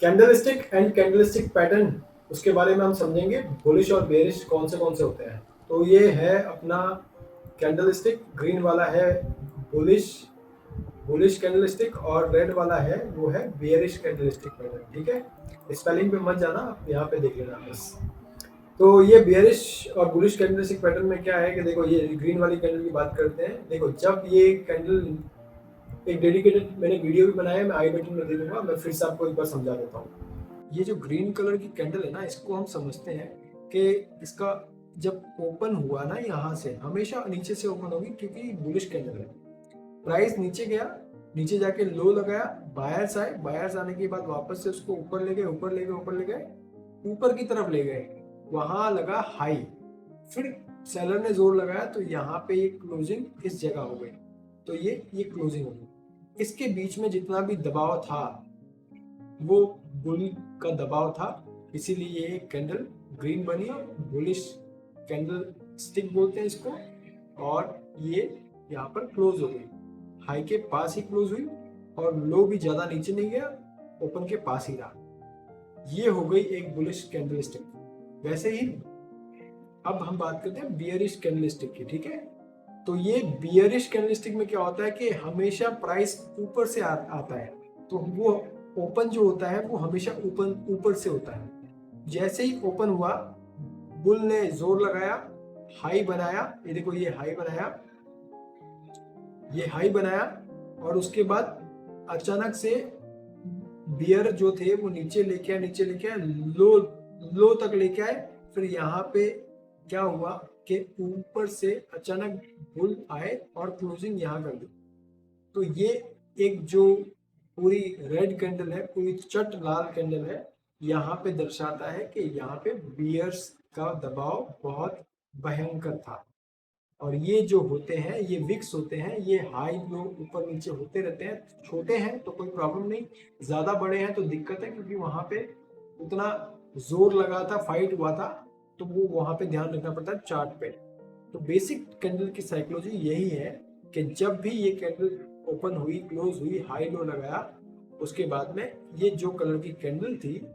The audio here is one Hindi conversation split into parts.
कैंडलस्टिक एंड कैंडलस्टिक पैटर्न, उसके बारे में हम समझेंगे। बुलिश और बेरिश कौन से होते हैं। तो ये है अपना कैंडलस्टिक, ग्रीन वाला है बुलिश बुलिश कैंडलस्टिक, और रेड वाला है वो है बेयरिश कैंडलस्टिक पैटर्न। ठीक है, स्पेलिंग पे मत जाना, आप यहाँ पे देख लेना बस। तो ये बेयरिश और बुलिश कैंडलस्टिक पैटर्न में क्या है कि देखो, ये ग्रीन वाली कैंडल की बात करते हैं। देखो, जब ये कैंडल, एक डेडिकेटेड मैंने वीडियो भी बनाया है, मैं आई बटन में दे दूंगा, मैं फिर से आपको एक बार समझा देता हूँ। ये जो ग्रीन कलर की कैंडल है ना, इसको हम समझते हैं कि इसका जब ओपन हुआ ना, यहाँ से हमेशा नीचे से ओपन होगी, क्योंकि बुलिश कैंडल है। प्राइस नीचे गया, नीचे जाके लो लगाया, बायर्स आए, बायर्स आने के बाद वापस से उसको ऊपर ले गए, ऊपर की तरफ ले गए, वहां लगा हाई, फिर सेलर ने जोर लगाया तो यहाँ पे ये क्लोजिंग इस जगह हो गई, तो ये क्लोजिंग हो गई। इसके बीच में जितना भी दबाव था वो बुल का दबाव था, इसीलिए ये कैंडल ग्रीन बनी और बुलिश कैंडल स्टिक बोलते हैं इसको। और ये यहाँ पर क्लोज हो गई, हाई के पास ही क्लोज हुई, और लो भी ज्यादा नीचे नहीं गया, ओपन के पास ही रहा। ये हो गई एक बुलिश कैंडल स्टिक। वैसे ही अब हम बात करते हैं बियरिश कैंडलस्टिक की। ठीक है, तो ये बियरिश कैंडलस्टिक में क्या होता है कि हमेशा प्राइस ऊपर से आता है, तो वो ओपन जो होता है वो हमेशा ऊपर से होता है। जैसे ही ओपन हुआ, बुल ने जोर लगाया, हाई बनाया, ये देखो ये हाई बनाया, और उसके बाद अचानक से बियर जो थे वो नीचे लेके आए, लो तक लेके आए। फिर यहाँ पे क्या हुआ कि ऊपर से अचानक बुल आए और क्लोजिंग यहाँ कर दी। तो ये एक जो पूरी रेड कैंडल है, पूरी चट लाल कैंडल है, यहाँ पे दर्शाता है कि यहाँ पे बियर्स का दबाव बहुत भयंकर था। और ये जो होते हैं, ये विक्स होते हैं, ये हाई लो ऊपर नीचे होते रहते हैं। छोटे हैं तो कोई प्रॉब्लम नहीं, ज्यादा बड़े हैं तो दिक्कत है, क्योंकि वहां पे उतना जोर लगा था, फाइट हुआ था, तो वो वहां पे ध्यान रखना पड़ता है चार्ट पे। तो बेसिक कैंडल की साइकोलॉजी यही है कि जब भी ये कैंडल ओपन हुई, क्लोज हुई, हाई लो लगाया, उसके बाद में ये जो कलर की कैंडल थी,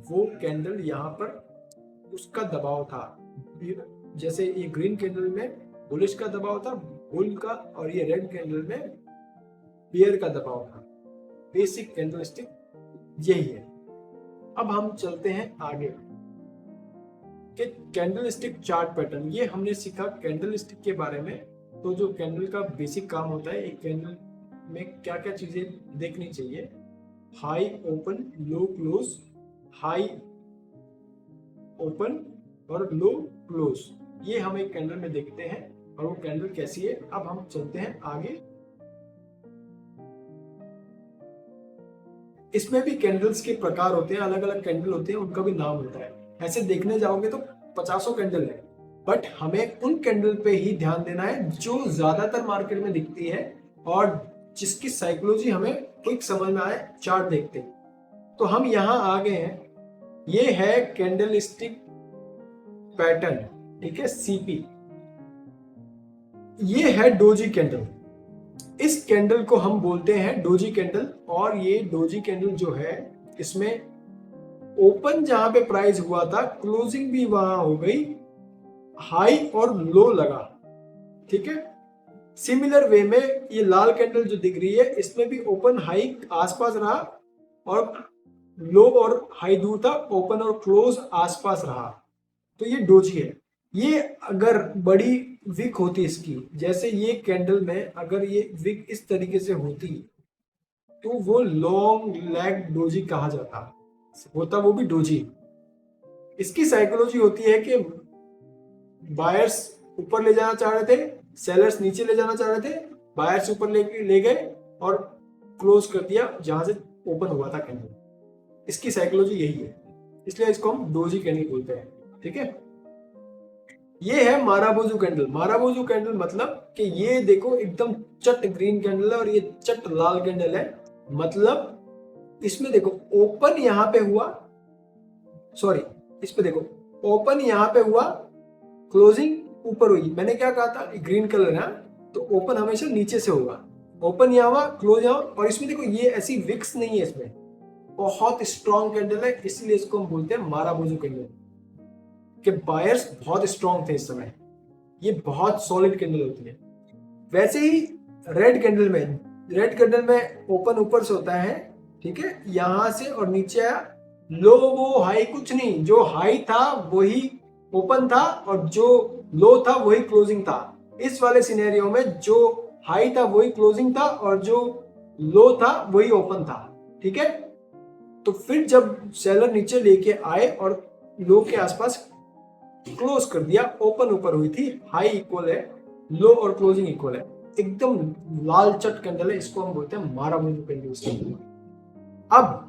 वो कैंडल यहाँ पर उसका दबाव था। जैसे ये ग्रीन कैंडल में बुलिश का दबाव था, बुल का, और ये रेड कैंडल में बियर का दबाव था। बेसिक कैंडलस्टिक यही है। अब हम चलते हैं आगे कि कैंडलस्टिक चार्ट पैटर्न। ये हमने सीखा कैंडलस्टिक के बारे में। तो जो कैंडल का बेसिक काम होता है, एक कैंडल में क्या क्या चीजें देखनी चाहिए, हाई ओपन, लो क्लोज, हाई ओपन और लो क्लोज, ये हम एक कैंडल में देखते हैं। और वो कैंडल कैसी है, अब हम चलते हैं आगे। इसमें भी कैंडल्स के प्रकार होते हैं, अलग अलग कैंडल होते हैं, उनका भी नाम होता है। ऐसे देखने जाओगे तो 50 कैंडल है, बट हमें उन कैंडल पे ही ध्यान देना है जो ज्यादातर मार्केट में दिखती है और जिसकी साइकोलॉजी हमें क्विक समझ में आए, चार्ट देखते हैं। तो हम यहाँ आ गए हैं, ये है कैंडलस्टिक पैटर्न। ठीक है, सीपी। ये है डोजी कैंडल। इस कैंडल को हम बोलते हैं डोजी कैंडल। और ये डोजी कैंडल जो है, इसमें ओपन जहां पे प्राइस हुआ था, क्लोजिंग भी वहां हो गई, हाई और लो लगा। ठीक है, सिमिलर वे में ये लाल कैंडल जो दिख रही है, इसमें भी ओपन हाई आसपास रहा और लो और हाई दूर था, ओपन और क्लोज आसपास रहा। तो ये डोजी है। ये अगर बड़ी विक होती इसकी, जैसे ये कैंडल में अगर ये विक इस तरीके से होती, तो वो लॉन्ग लेग डोजी कहा जाता होता, वो भी डोजी। इसकी साइकोलॉजी होती है कि बायर्स ऊपर ले जाना चाह रहे थे, सेलर्स नीचे ले जाना चाह रहे थे, बायर्स ऊपर ले गए और क्लोज कर दिया जहां से ओपन हुआ था कैंडल। इसकी साइकोलॉजी यही है, इसलिए इसको हम डोजी कैंडल बोलते हैं। ठीक है, ये है माराबोजू कैंडल। माराबोजू कैंडल मतलब कि ये देखो एकदम चट ग्रीन कैंडल है और ये चट लाल कैंडल है। मतलब इसमें देखो ओपन यहां पे हुआ, सॉरी इस पे देखो, ओपन यहां पे हुआ, क्लोजिंग ऊपर हुई। मैंने क्या कहा था, ग्रीन कलर है तो ओपन हमेशा नीचे से होगा, ओपन यहां हुआ, क्लोज यहां। और इसमें देखो ये ऐसी विक्स नहीं है, इसमें बहुत स्ट्रॉन्ग कैंडल है, इसलिए इसको हम बोलते हैं माराबोजू कैंडल, कि बायर्स बहुत स्ट्रॉन्ग थे इस समय। ये बहुत सॉलिड कैंडल होती है। वैसे ही रेड कैंडल में ओपन ऊपर से होता है, ठीक है, यहां से और नीचे आया, लो वो हाई कुछ नहीं, जो हाई था वही ओपन था और जो लो था वही क्लोजिंग था। इस वाले सिनेरियो में जो हाई था वही क्लोजिंग था और जो लो था वही ओपन था, ठीक है। तो फिर जब सेलर नीचे लेके आए और लो के आसपास क्लोज कर दिया, ओपन ऊपर हुई थी, हाई इक्वल है, लो और क्लोजिंग इक्वल है, एकदम लाल चट कैंडल है, इसको हम बोलते हैं माराबोजू कैंडल। अब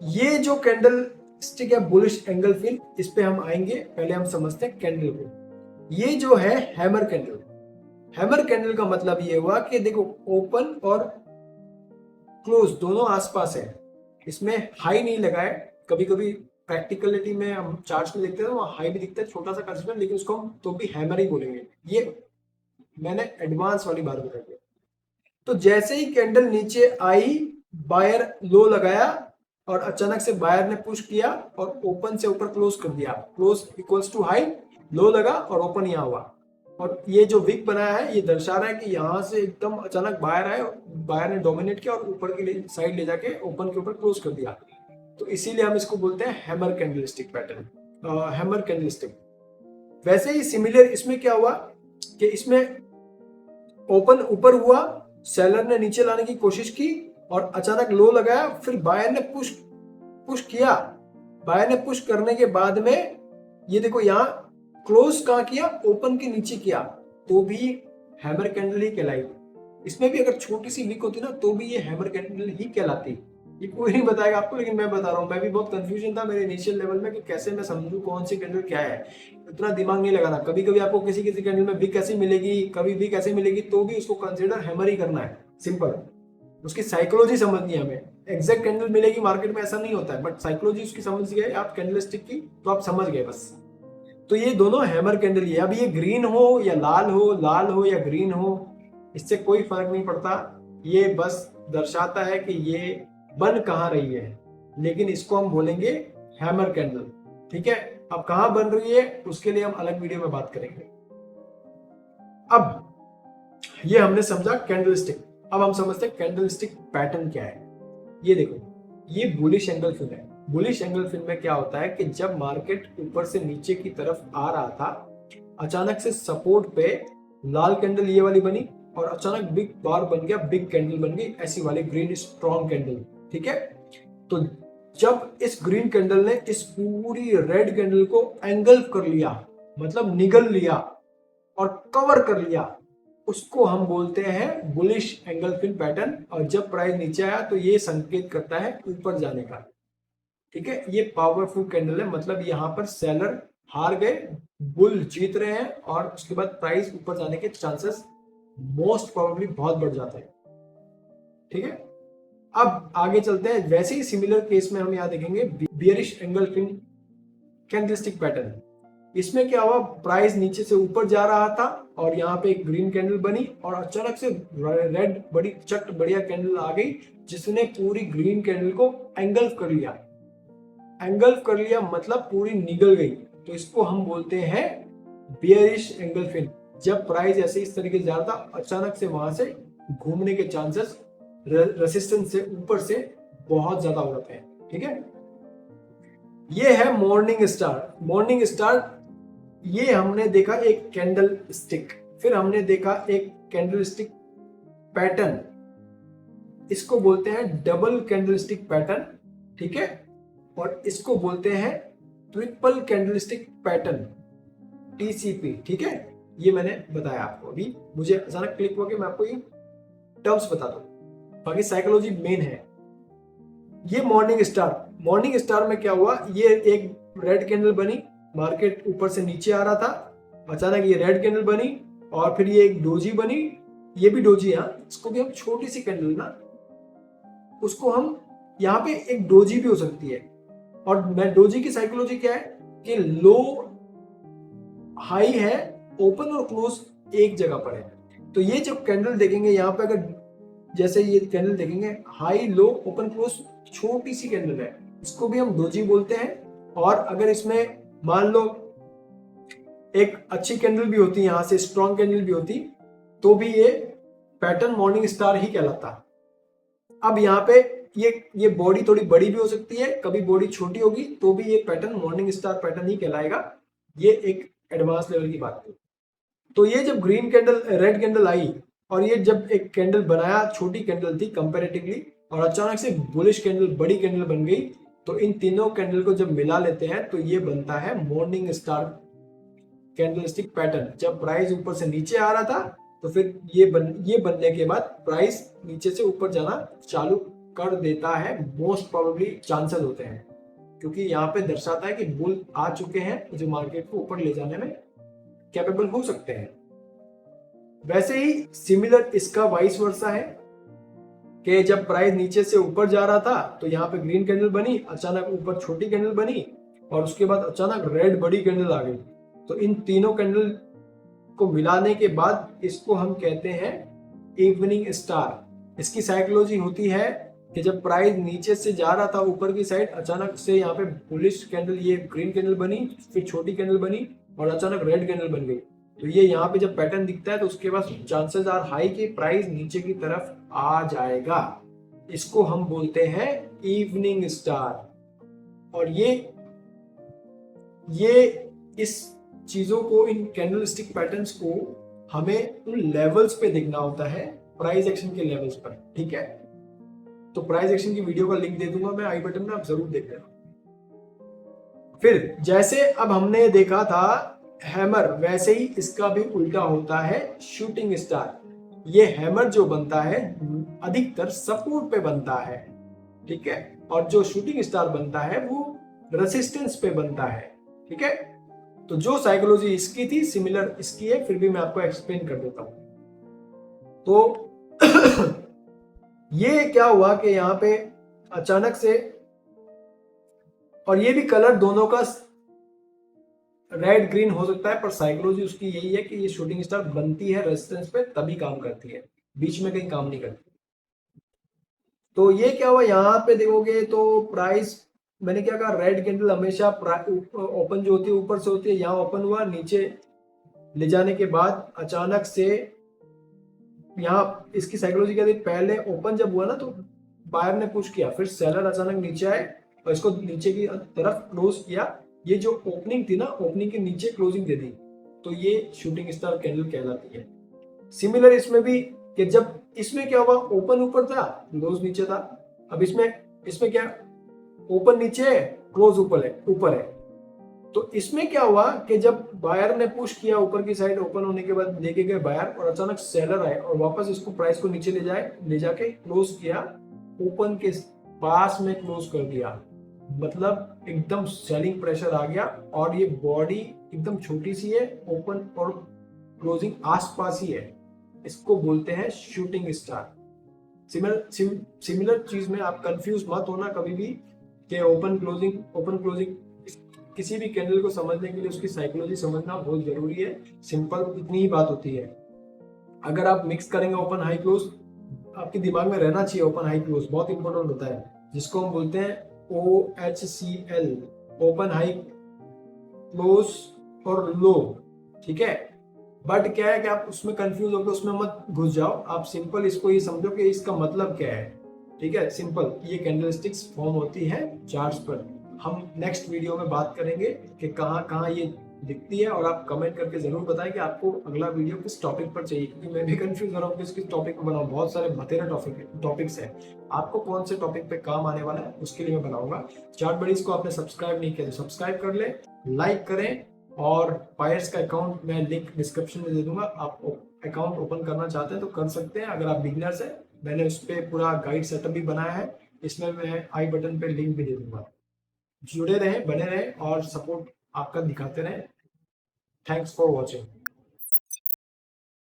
ये जो कैंडल स्टिक है बुलिश एंगल फिल, इस पे हम आएंगे, पहले हम समझते हैं कैंडल को। ये जो है हैमर कैंडल का मतलब ये हुआ कि देखो ओपन और क्लोज दोनों आसपास है, इसमें हाई नहीं लगा है। कभी कभी प्रैक्टिकलिटी में हम चार्ट्स में देखते हैं तो वहाँ हाई भी दिखता है, छोटा सा कंसीडर, लेकिन उसको हम तो भी हैमर ही बोलेंगे। ये मैंने एडवांस वाली बात बता दी। तो जैसे ही कैंडल नीचे आई, बायर लो लगाया और अचानक से बायर ने पुश किया और ओपन से ऊपर क्लोज कर दिया, क्लोज इक्वल्स टू हाई, लो लगा और ओपन यहाँ हुआ। और ये जो विक बनाया है ये दर्शा रहा है कि यहाँ से एकदम अचानक बायर आए, बायर ने डोमिनेट किया और ऊपर के साइड ले जाके ओपन के ऊपर क्लोज कर दिया। तो इसीलिए हम इसको बोलते हैं hammer candlestick pattern, hammer candlestick. वैसे ही सिमिलर इसमें क्या हुआ कि इसमें ओपन ऊपर हुआ, सेलर ने नीचे लाने की कोशिश की और अचानक लो लगाया, फिर बायर ने पुश किया। बायर ने पुश करने के बाद में ये देखो यहाँ क्लोज कहाँ किया, ओपन के नीचे किया, तो भी हैमर कैंडल ही कहलाई। इसमें भी अगर छोटी सी वीक होती ना तो भी ये हैमर कैंडल ही कहलाती। ये कोई नहीं बताएगा आपको, लेकिन मैं बता रहा हूँ। मैं भी बहुत कंफ्यूजन था मेरे इनिशियल लेवल में कि कैसे मैं समझूं कौन सी कैंडल क्या है, इतना दिमाग नहीं लगाना। कभी कभी आपको किसी किसी कैंडल में वीक कैसे मिलेगी, कभी वीक कैसे मिलेगी, तो भी उसको कंसिडर हैमर ही करना है, सिंपल। उसकी साइकोलॉजी समझनी है हमें। एग्जैक्ट कैंडल मिलेगी मार्केट में ऐसा नहीं होता है, बट साइकोलॉजी उसकी समझ गए आप कैंडलस्टिक की तो आप समझ गए बस। तो ये दोनों हैमर कैंडल ही है। अब ये ग्रीन हो या लाल हो या ग्रीन हो, इससे कोई फर्क नहीं पड़ता। ये बस दर्शाता है कि ये बन कहाँ रही है, लेकिन इसको हम बोलेंगे हैमर कैंडल, ठीक है। अब कहाँ बन रही है उसके लिए हम अलग वीडियो में बात करेंगे। अब ये हमने समझा कैंडलस्टिक। अब हम समझते हैं कैंडलस्टिक पैटर्न क्या है। ये देखो, ये बुलिश एंगल फिल है। बुलिश एंगल फिल में क्या होता है कि जब मार्केट ऊपर से नीचे की तरफ आ रहा था, अचानक से सपोर्ट पे लाल कैंडल ये वाली बनी और अचानक बिग बार बन गया, बिग कैंडल बन गई, ऐसी वाली ग्रीन स्ट्रॉन्ग कैंडल, ठीक है। तो जब इस ग्रीन कैंडल ने इस पूरी रेड कैंडल को एंगल्फ कर लिया, मतलब निगल लिया और कवर कर लिया, उसको हम बोलते हैं बुलिश एंगल फिल पैटर्न। और जब प्राइस नीचे आया तो ये संकेत करता है ऊपर जाने का, ठीक है। ये पावरफुल कैंडल है, मतलब यहाँ पर सेलर हार गए, बुल जीत रहे हैं और उसके बाद प्राइस ऊपर जाने के चांसेस मोस्ट प्रोबेबली बहुत बढ़ जाते हैं, ठीक है। अब आगे चलते हैं। वैसे ही सिमिलर केस में हम यहाँ देखेंगे bearish angle fill candlestick pattern. इसमें क्या हुआ, प्राइस नीचे से ऊपर जा रहा था और यहाँ पे एक ग्रीन कैंडल बनी और अचानक से रेड बड़ी चट बढ़िया कैंडल आ गई, जिसने पूरी ग्रीन कैंडल को एंगल्फ कर लिया। एंगल्फ कर लिया मतलब पूरी निगल गई, तो इसको हम बोलते हैं बियरिश एंगल फिल। जब प्राइस ऐसे इस तरीके से जा रहा था, अचानक से वहां से घूमने के चांसेस रेसिस्टेंस से ऊपर से बहुत ज्यादा हो जाते हैं, ठीक है। ये है मॉर्निंग स्टार। ये हमने देखा एक कैंडल स्टिक, फिर हमने देखा एक कैंडल स्टिक पैटर्न, इसको बोलते हैं डबल कैंडल स्टिक पैटर्न, ठीक है। और इसको बोलते हैं triple candle stick pattern, TCP, ठीक है। ये मैंने बताया आपको, अभी मुझे अचानक क्लिक हुआ कि मैं आपको ये टर्म्स बता दूं, बाकी साइकोलॉजी मेन है। ये मॉर्निंग स्टार में क्या हुआ, ये एक रेड कैंडल बनी, मार्केट ऊपर से नीचे आ रहा था, अचानक ये रेड कैंडल बनी और फिर ये एक डोजी बनी, ये भी डोजी है, इसको भी हम छोटी सी कैंडल ना, उसको हम यहाँ पे एक डोजी भी हो सकती है। और डोजी की साइकोलॉजी क्या है कि लो हाई है, ओपन और क्लोज एक जगह पर है। तो ये जब कैंडल देखेंगे यहाँ पे, अगर जैसे ये कैंडल देखेंगे, हाई लो ओपन क्लोज, छोटी सी कैंडल है, इसको भी हम डोजी बोलते हैं। और अगर इसमें मान लो एक अच्छी कैंडल भी होती, यहां से स्ट्रॉन्ग कैंडल भी होती, तो भी ये पैटर्न मॉर्निंग स्टार ही कहलाता। अब यहाँ पे ये बॉडी थोड़ी बड़ी भी हो सकती है, कभी बॉडी छोटी होगी, तो भी ये पैटर्न मॉर्निंग स्टार पैटर्न ही कहलाएगा। ये एक एडवांस लेवल की बात थी। तो ये जब ग्रीन कैंडल रेड कैंडल आई और ये जब एक कैंडल बनाया, छोटी कैंडल थी कंपैरेटिवली, और अचानक से बुलिश कैंडल बड़ी कैंडल बन गई, तो इन तीनों कैंडल को जब मिला लेते हैं तो ये बनता है मॉर्निंग स्टार कैंडलस्टिक पैटर्न। जब प्राइस ऊपर से नीचे आ रहा था तो फिर ये बनने के बाद प्राइस नीचे से ऊपर जाना चालू कर देता है, मोस्ट प्रोबेबली चांसेस होते हैं, क्योंकि यहाँ पे दर्शाता है कि बुल आ चुके हैं जो मार्केट को ऊपर ले जाने में कैपेबल हो सकते हैं। वैसे ही सिमिलर इसका वाइस वर्सा है कि जब प्राइस नीचे से ऊपर जा रहा था तो यहाँ पे ग्रीन कैंडल बनी, अचानक ऊपर छोटी कैंडल बनी और उसके बाद अचानक रेड बड़ी कैंडल आ गई। तो इन तीनों कैंडल को मिलाने के बाद इसको हम कहते हैं इवनिंग स्टार। इसकी साइकोलॉजी होती है कि जब प्राइस नीचे से जा रहा था ऊपर की साइड, अचानक से यहाँ पे बुलिश कैंडल, ये ग्रीन कैंडल बनी, फिर छोटी कैंडल बनी और अचानक रेड कैंडल बन गई। तो ये यहाँ पे जब पैटर्न दिखता है तो उसके बाद चांसेस आर हाई कि प्राइस नीचे की तरफ आ जाएगा। इसको हम बोलते हैं इवनिंग स्टार। और ये इस चीजों को, इन कैंडलस्टिक पैटर्न्स को हमें उन लेवल्स पे देखना होता है, प्राइस एक्शन के लेवल्स पर, ठीक है। तो प्राइस एक्शन की वीडियो का लिंक दे दूंगा मैं आई बटन में, आप जरूर देख लेना। फिर जैसे अब हमने देखा था हैमर, वैसे ही इसका भी उल्टा होता है शूटिंग स्टार। ये हैमर जो बनता है अधिकतर सपोर्ट पे बनता है, ठीक है, और जो शूटिंग स्टार बनता है वो रेसिस्टेंस पे बनता है, ठीक है। तो जो साइकोलॉजी इसकी थी सिमिलर इसकी है, फिर भी मैं आपको एक्सप्लेन कर देता हूं। तो ये क्या हुआ कि यहां पे अचानक से, और ये भी कलर दोनों का रेड ग्रीन हो सकता है, पर साइकोलॉजी उसकी यही है कि ये शूटिंग स्टार बनती है रेजिस्टेंस पे तभी काम करती है, बीच में कहीं काम नहीं करती। तो ये क्या हुआ, यहाँ पे देखोगे तो प्राइस, मैंने क्या कहा, रेड कैंडल हमेशा ओपन जो होती है ऊपर से होती है, यहाँ ओपन हुआ, नीचे ले जाने के बाद अचानक से यहाँ इसकी साइकोलॉजी क्या थी, पहले ओपन जब हुआ ना तो बायर ने पुश किया, फिर सेलर अचानक नीचे आए और इसको नीचे की तरफ क्लोज किया। ये जो ओपनिंग थी ना, ओपनिंग के नीचे क्लोजिंग दे दी, तो ये शूटिंग स्टार कैंडल कहलाती है। सिमिलर इसमें भी कि जब इसमें क्या हुआ, ओपन ऊपर था, क्लोज नीचे था। अब इसमें क्या, ओपन नीचे है, क्लोज ऊपर है। तो इसमें क्या हुआ कि जब बायर ने पुश किया ऊपर की साइड, ओपन होने के बाद लेके गए बायर, और अचानक सेलर आए और वापस इसको प्राइस को नीचे ले जाके क्लोज किया, ओपन के पास में क्लोज कर दिया, मतलब एकदम सेलिंग प्रेशर आ गया। और ये बॉडी एकदम छोटी सी है, ओपन और क्लोजिंग आसपास ही है, इसको बोलते हैं शूटिंग स्टार। सिमिलर चीज में आप कंफ्यूज मत होना कभी भी कि ओपन क्लोजिंग किसी भी कैंडल को समझने के लिए उसकी साइकोलॉजी समझना बहुत जरूरी है। सिंपल इतनी ही बात होती है। अगर आप मिक्स करेंगे ओपन हाई क्लोज, आपके दिमाग में रहना चाहिए ओपन हाई क्लोज बहुत इंपॉर्टेंट होता है, जिसको हम बोलते हैं OHCL, ओपन हाई क्लोज और लो, ठीक है। बट क्या है कि आप उसमें कंफ्यूज होकर उसमें मत घुस जाओ, आप सिंपल इसको ये समझो कि इसका मतलब क्या है, ठीक है। सिंपल ये कैंडलस्टिक्स फॉर्म होती है चार्ट्स पर। हम नेक्स्ट वीडियो में बात करेंगे कि कहाँ ये दिखती है, और आप कमेंट करके जरूर बताएं कि आपको अगला वीडियो किस टॉपिक पर चाहिए, क्योंकि मैं भी कंफ्यूज हो रहा हूँ किस टॉपिक पर बनाऊं। बहुत सारे बतेरे टॉपिक्स हैं, आपको कौन से टॉपिक पे काम आने वाला है उसके लिए मैं बनाऊंगा। चार्ट बडीज को आपने सब्सक्राइब नहीं किया तो सब्सक्राइब कर ले, लाइक करें, और पायर्स का अकाउंट मैं लिंक डिस्क्रिप्शन में दे दूंगा। आप अकाउंट ओपन करना चाहते हैं तो कर सकते हैं। अगर आप बिगिनर्स हैं, मैंने उस पर पूरा गाइड सेटअप भी बनाया है, इसमें मैं आई बटन पे लिंक भी दे दूंगा। जुड़े रहें, बने रहें और सपोर्ट आपका दिखाते रहें। Thanks for watching.